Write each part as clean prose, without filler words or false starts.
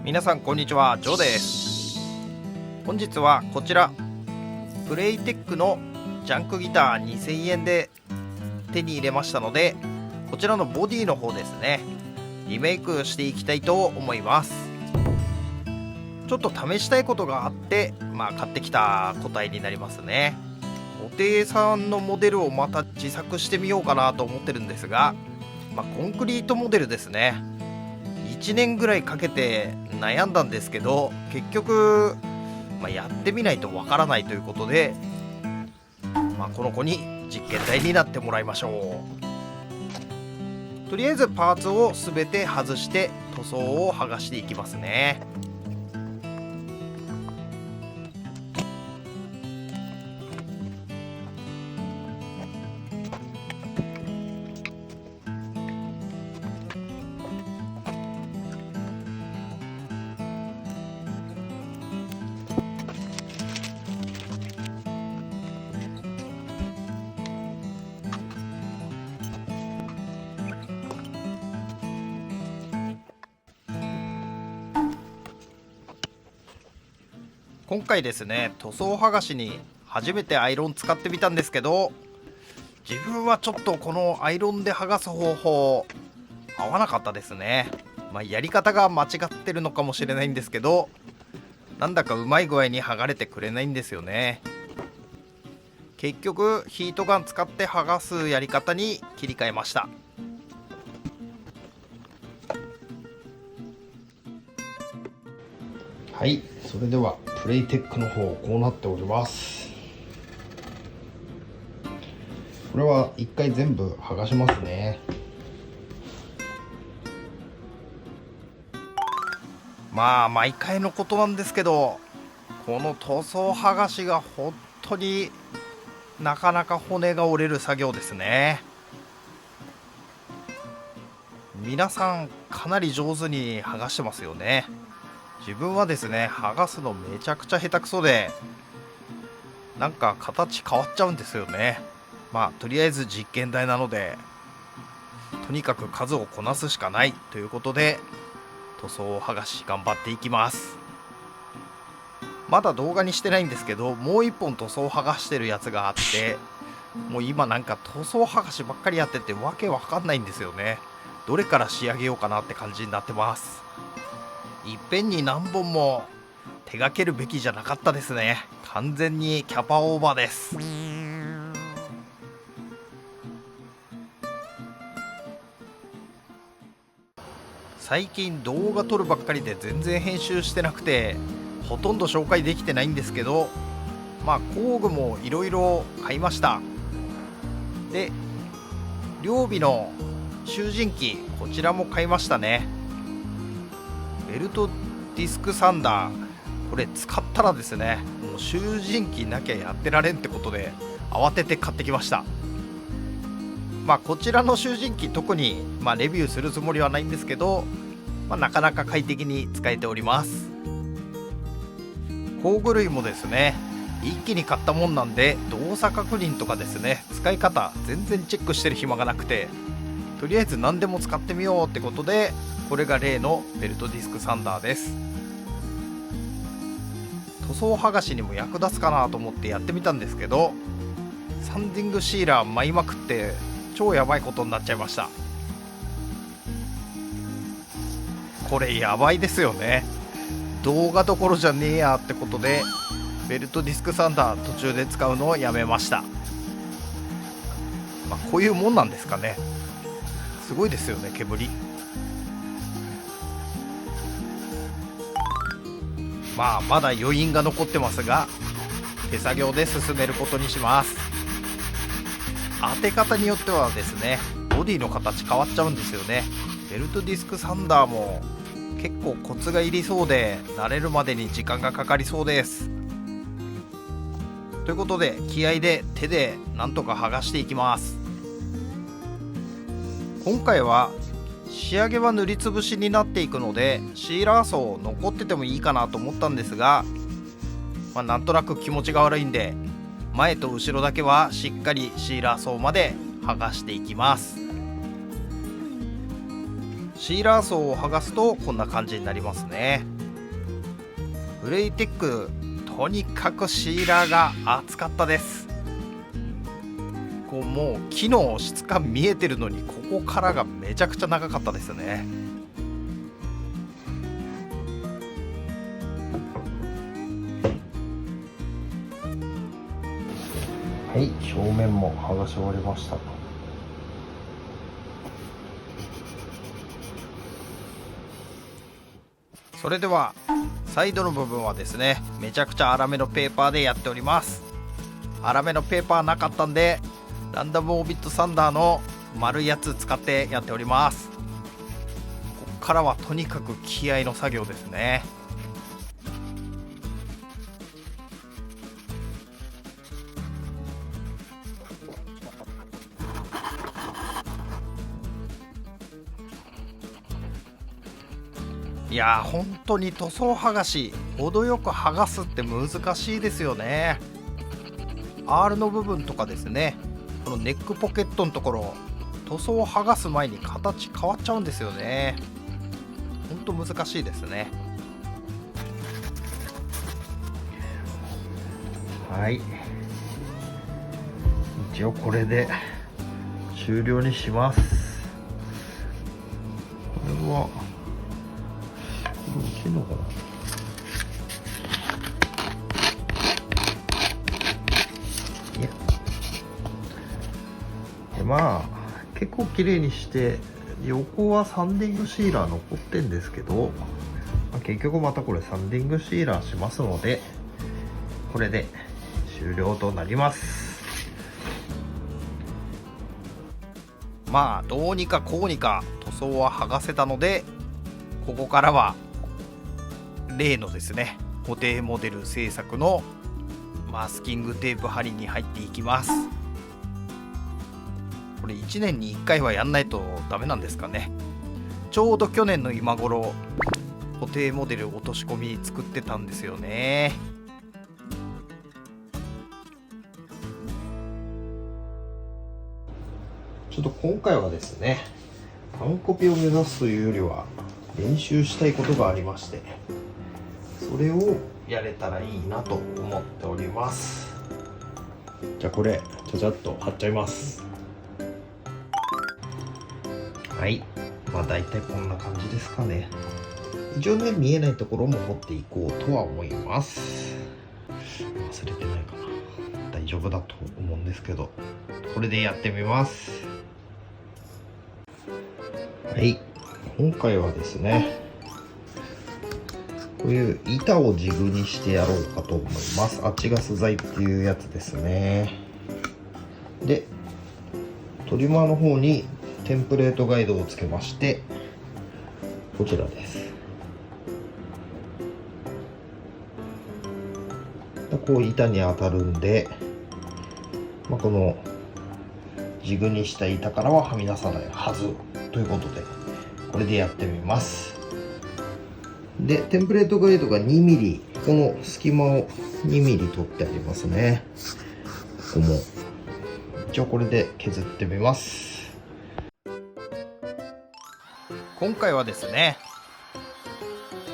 皆さんこんにちは、ジョーです。本日はこちらプレイテックのジャンクギター2000円で手に入れましたので、こちらのボディの方ですね、リメイクしていきたいと思います。ちょっと試したいことがあって、買ってきた個体になりますね。布袋さんのモデルをまた自作してみようかなと思ってるんですが、コンクリートモデルですね。1年ぐらいかけて悩んだんですけど、結局、やってみないとわからないということで、この子に実験台になってもらいましょう。とりあえずパーツを全て外して塗装を剥がしていきますね。今回ですね、塗装剥がしに初めてアイロン使ってみたんですけど、自分はちょっとこのアイロンで剥がす方法合わなかったですね。やり方が間違ってるのかもしれないんですけど、なんだかうまい具合に剥がれてくれないんですよね。結局ヒートガン使って剥がすやり方に切り替えました。はい、それではプレイテックの方こうなっております。これは一回全部剥がしますね。毎回のことなんですけど、この塗装剥がしが本当になかなか骨が折れる作業ですね。皆さんかなり上手に剥がしてますよね。自分はですね、剥がすのめちゃくちゃ下手くそで、なんか形変わっちゃうんですよね。とりあえず実験台なので、とにかく数をこなすしかないということで、塗装剥がし頑張っていきます。まだ動画にしてないんですけど、もう一本塗装剥がしてるやつがあって、もう今なんか塗装剥がしばっかりやっててわけわかんないんですよね。どれから仕上げようかなって感じになってます。いっぺんに何本も手がけるべきじゃなかったですね。完全にキャパオーバーです。最近動画撮るばっかりで全然編集してなくて、ほとんど紹介できてないんですけど、工具もいろいろ買いました。で、両備の集塵機、こちらも買いましたね。ベルトディスクサンダー、これ使ったらですね、もう集塵機なきゃやってられんってことで慌てて買ってきました。こちらの集塵機特にレビューするつもりはないんですけど、なかなか快適に使えております。工具類もですね、一気に買ったもんなんで動作確認とかですね、使い方全然チェックしてる暇がなくて、とりあえず何でも使ってみようってことで、これが例のベルトディスクサンダーです。塗装剥がしにも役立つかなと思ってやってみたんですけど、サンディングシーラー舞いまくって超やばいことになっちゃいました。これやばいですよね。動画どころじゃねえやってことで、ベルトディスクサンダー途中で使うのをやめました。こういうもんなんですかね。すごいですよね、煙。まだ余韻が残ってますが、手作業で進めることにします。当て方によってはですね、ボディの形変わっちゃうんですよね。ベルトディスクサンダーも結構コツがいりそうで、慣れるまでに時間がかかりそうです。ということで、気合で手でなんとか剥がしていきます。今回は仕上げは塗りつぶしになっていくので、シーラー層残っててもいいかなと思ったんですが、なんとなく気持ちが悪いんで、前と後ろだけはしっかりシーラー層まで剥がしていきます。シーラー層を剥がすとこんな感じになりますね。ブレイテック、とにかくシーラーが熱かったです。もう木の質感見えてるのに、ここからがめちゃくちゃ長かったですね。はい、正面も剥がし終わりました。それではサイドの部分はですね、めちゃくちゃ粗めのペーパーでやっております。粗めのペーパーなかったんで、ランダムオービットサンダーの丸いやつ使ってやっております。ここからはとにかく気合の作業ですね。いやー、本当に塗装剥がし程よく剥がすって難しいですよね。 R の部分とかですね、このネックポケットのところ、塗装を剥がす前に形変わっちゃうんですよね。ほんと難しいですね。はい、一応これで終了にします。これはいけんのかな。まあ結構綺麗にして、横はサンディングシーラー残ってんですけど、結局またこれサンディングシーラーしますので、これで終了となります。まあどうにかこうにか塗装は剥がせたので、ここからは例のですね、固定モデル製作のマスキングテープ貼りに入っていきます。これ1年に1回はやんないとダメなんですかね。ちょうど去年の今頃固定モデル落とし込み作ってたんですよね。ちょっと今回はですね、完コピを目指すというよりは練習したいことがありまして、それをやれたらいいなと思っております。じゃあこれちゃちゃっと貼っちゃいます。はい、まあ大体こんな感じですかね。一応ね、見えないところも持っていこうとは思います。忘れてないかな。大丈夫だと思うんですけど、これでやってみます。はい、今回はですね、こういう板をジグにしてやろうかと思います。アチガス材っていうやつですね。で、トリマーの方にテンプレートガイドをつけまして、こちらです。こう板に当たるんで、このジグにした板からははみ出さないはずということで、これでやってみます。で、テンプレートガイドが 2mm、 この隙間を 2mm 取ってありますね。ここも一応これで削ってみます。今回はですね、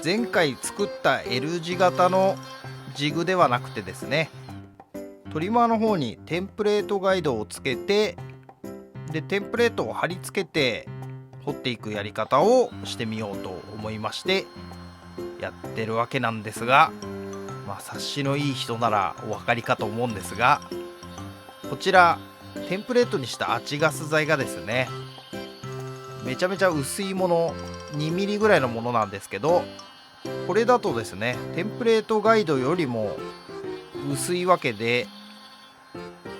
前回作った L 字型のジグではなくてですね、トリマーの方にテンプレートガイドをつけて、でテンプレートを貼り付けて彫っていくやり方をしてみようと思いましてやってるわけなんですが、察しのいい人ならお分かりかと思うんですが、こちらテンプレートにしたアチガス材がですね、めちゃめちゃ薄いもの、2mm ぐらいのものなんですけど、これだとですね、テンプレートガイドよりも薄いわけで、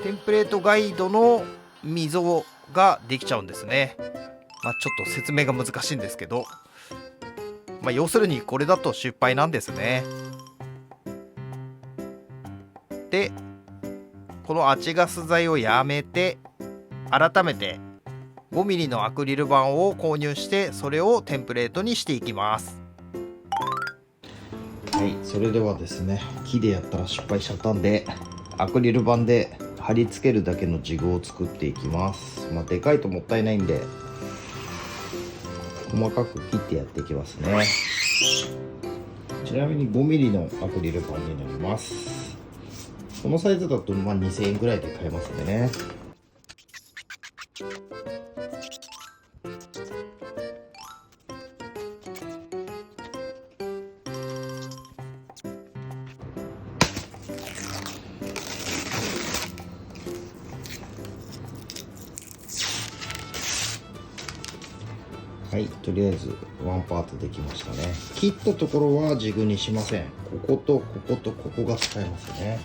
テンプレートガイドの溝ができちゃうんですね。ちょっと説明が難しいんですけど、要するにこれだと失敗なんですね。で、このアチガス材をやめて、改めて 5mm のアクリル板を購入して、それをテンプレートにしていきます。はい、それではですね、木でやったら失敗しちゃったんで、アクリル板で貼り付けるだけのジグを作っていきます。でかいともったいないんで、細かく切ってやっていきますね。ちなみに 5mm のアクリル板になります。このサイズだと2000円ぐらいで買えますんでね。はい、とりあえずワンパートできましたね。切ったところはジグにしません。こことこことここが使えますね。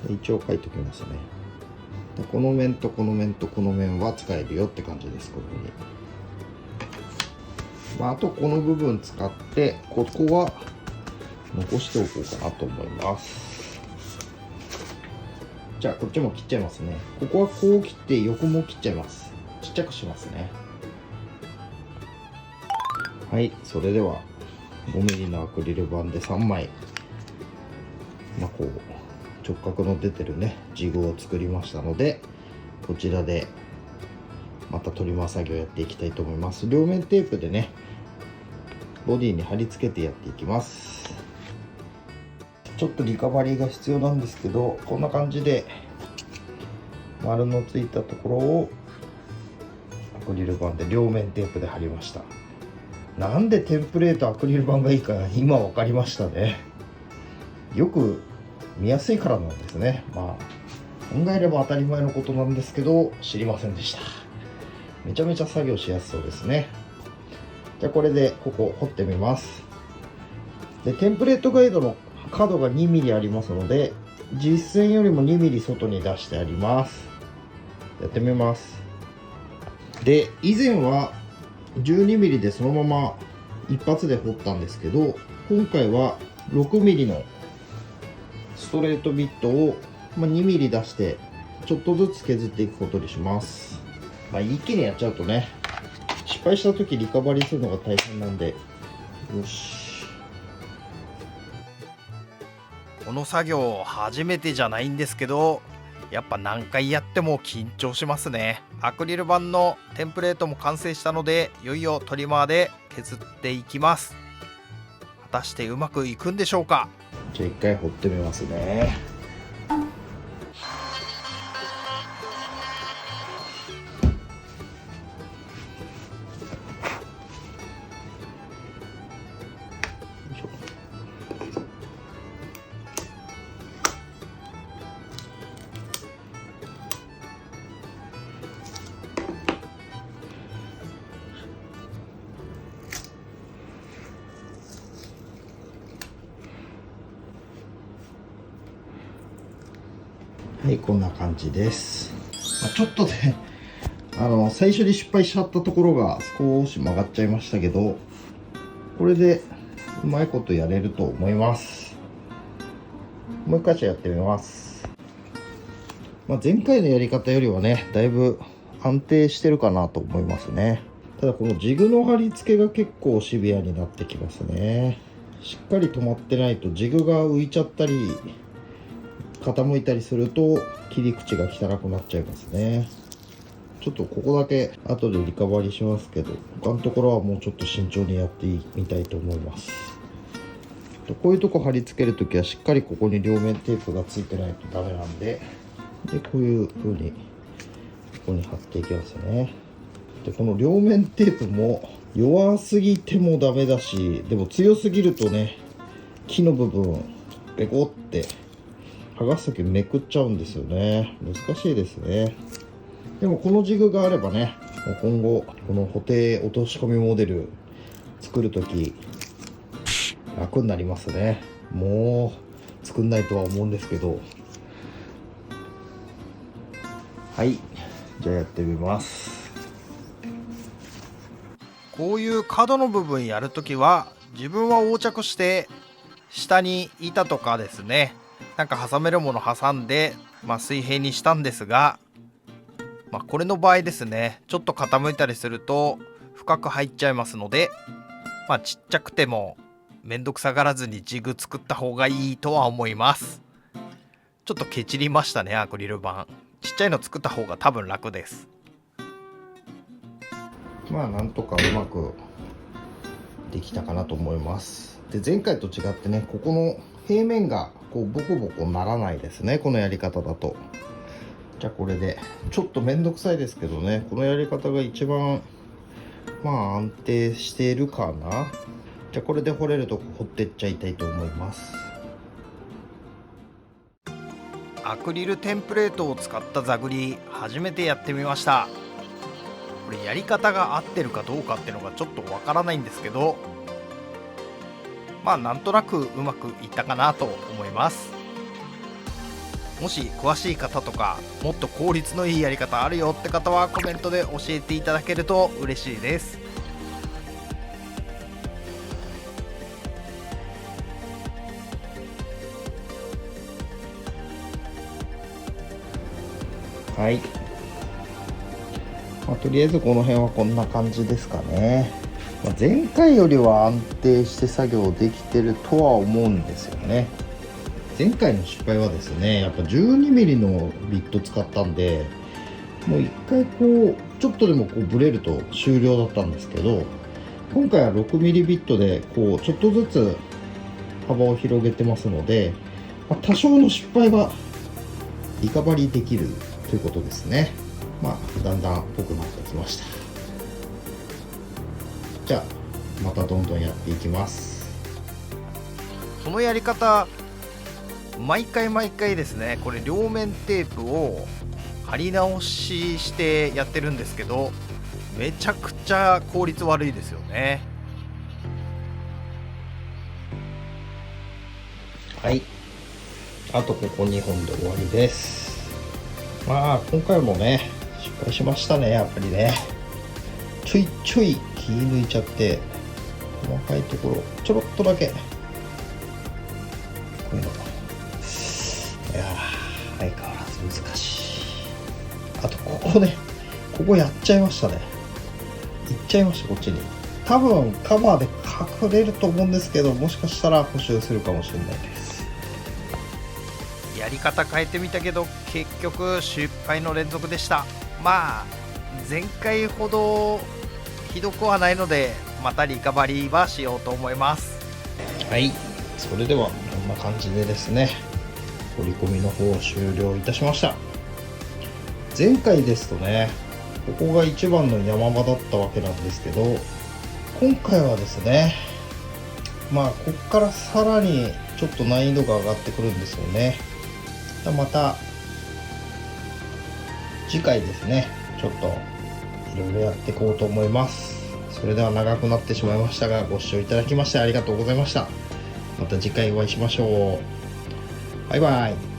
一応書いておきますね。この面とこの面とこの面は使えるよって感じです。ここに、あとこの部分使ってここは残しておこうかなと思います。じゃあこっちも切っちゃいますね。ここはこう切って横も切っちゃいます。ちっちゃくしますね。はい、それでは 5mm のアクリル板で3枚、こう直角の出てるねジグを作りましたので、こちらでまたトリマー作業やっていきたいと思います。両面テープでねボディに貼り付けてやっていきます。ちょっとリカバリーが必要なんですけど、こんな感じで丸のついたところをアクリル板で両面テープで貼りました。なんでテンプレートアクリル板がいいか今分かりましたね。よく見やすいからなんですね。考えれば当たり前のことなんですけど知りませんでした。めちゃめちゃ作業しやすそうですね。じゃあこれでここ掘ってみます。でテンプレートガイドの角が 2mm ありますので、実線よりも 2mm 外に出してあります。やってみます。で以前は 12mm でそのまま一発で掘ったんですけど、今回は 6mm のストレートビットを 2mm 出してちょっとずつ削っていくことにします。一気にやっちゃうとね、失敗した時リカバリーするのが大変なんで。よし。この作業初めてじゃないんですけど、やっぱ何回やっても緊張しますね。アクリル板のテンプレートも完成したので、いよいよトリマーで削っていきます。果たしてうまくいくんでしょうか。じゃあ一回掘ってみますね。はい、こんな感じです。ちょっとね、最初に失敗しちゃったところが少し曲がっちゃいましたけど、これでうまいことやれると思います。もう一回やってみます。前回のやり方よりはね、だいぶ安定してるかなと思いますね。ただこのジグの貼り付けが結構シビアになってきますね。しっかり止まってないとジグが浮いちゃったり傾いたりすると切り口が汚くなっちゃいますね。ちょっとここだけ後でリカバリーしますけど、他のところはもうちょっと慎重にやってみたいと思います。こういうとこ貼り付けるときはしっかりここに両面テープがついてないとダメなんで、こういう風にここに貼っていきますね。でこの両面テープも弱すぎてもダメだし、でも強すぎるとね、木の部分ペコって剥がす時めくっちゃうんですよね。難しいですね。でもこのジグがあればね、今後この補定落とし込みモデル作る時楽になりますね。もう作んないとは思うんですけど。はい、じゃあやってみます。こういう角の部分やるときは、自分は横着して下に板とかですね、なんか挟めるもの挟んで、水平にしたんですが、これの場合ですね、ちょっと傾いたりすると深く入っちゃいますので、ちっちゃくてもめんどくさがらずにジグ作った方がいいとは思います。ちょっとケチりましたね、アクリル板。ちっちゃいの作った方が多分楽です。まあなんとかうまくできたかなと思います。で前回と違ってね、ここの平面がこうボコボコならないですね、このやり方だと。じゃあこれでちょっとめんどくさいですけどね、このやり方が一番まあ安定しているかな。じゃあこれで掘れるとこ掘ってっちゃいたいと思います。アクリルテンプレートを使った座繰り初めてやってみました。これやり方が合ってるかどうかっていうのがちょっとわからないんですけど、まあなんとなくうまくいったかなと思います。もし詳しい方とかもっと効率のいいやり方あるよって方はコメントで教えていただけると嬉しいです。はい、とりあえずこの辺はこんな感じですかね。前回よりは安定して作業できてるとは思うんですよね。前回の失敗はですね、やっぱ 12mm のビット使ったんで、もう一回こうちょっとでもこうブレると終了だったんですけど、今回は 6mm ビットでこうちょっとずつ幅を広げてますので、多少の失敗はリカバリーできるということですね。だんだんっぽくなってきました。じゃあまたどんどんやっていきます。そのやり方毎回ですね、これ両面テープを貼り直ししてやってるんですけど、めちゃくちゃ効率悪いですよね。はい、あとここ2本で終わりです。今回もね失敗しましたね。やっぱりね、ちょいちょい気抜いちゃって、細かいところちょろっとだけこういうの、いや相変わらず難しい。あとここやっちゃいましたね。いっちゃいました。こっちに多分カバーで隠れると思うんですけど、もしかしたら補修するかもしれないです。やり方変えてみたけど結局失敗の連続でした。前回ほどひどくはないので、またリカバリーはしようと思います。はい、それではこんな感じでですね、彫り込みの方を終了いたしました。前回ですとね、ここが一番の山場だったわけなんですけど、今回はですね、こっからさらにちょっと難易度が上がってくるんですよね。また次回ですね、ちょっといろいろやっていこうと思います。それでは長くなってしまいましたが、ご視聴いただきましてありがとうございました。また次回お会いしましょう。バイバイ。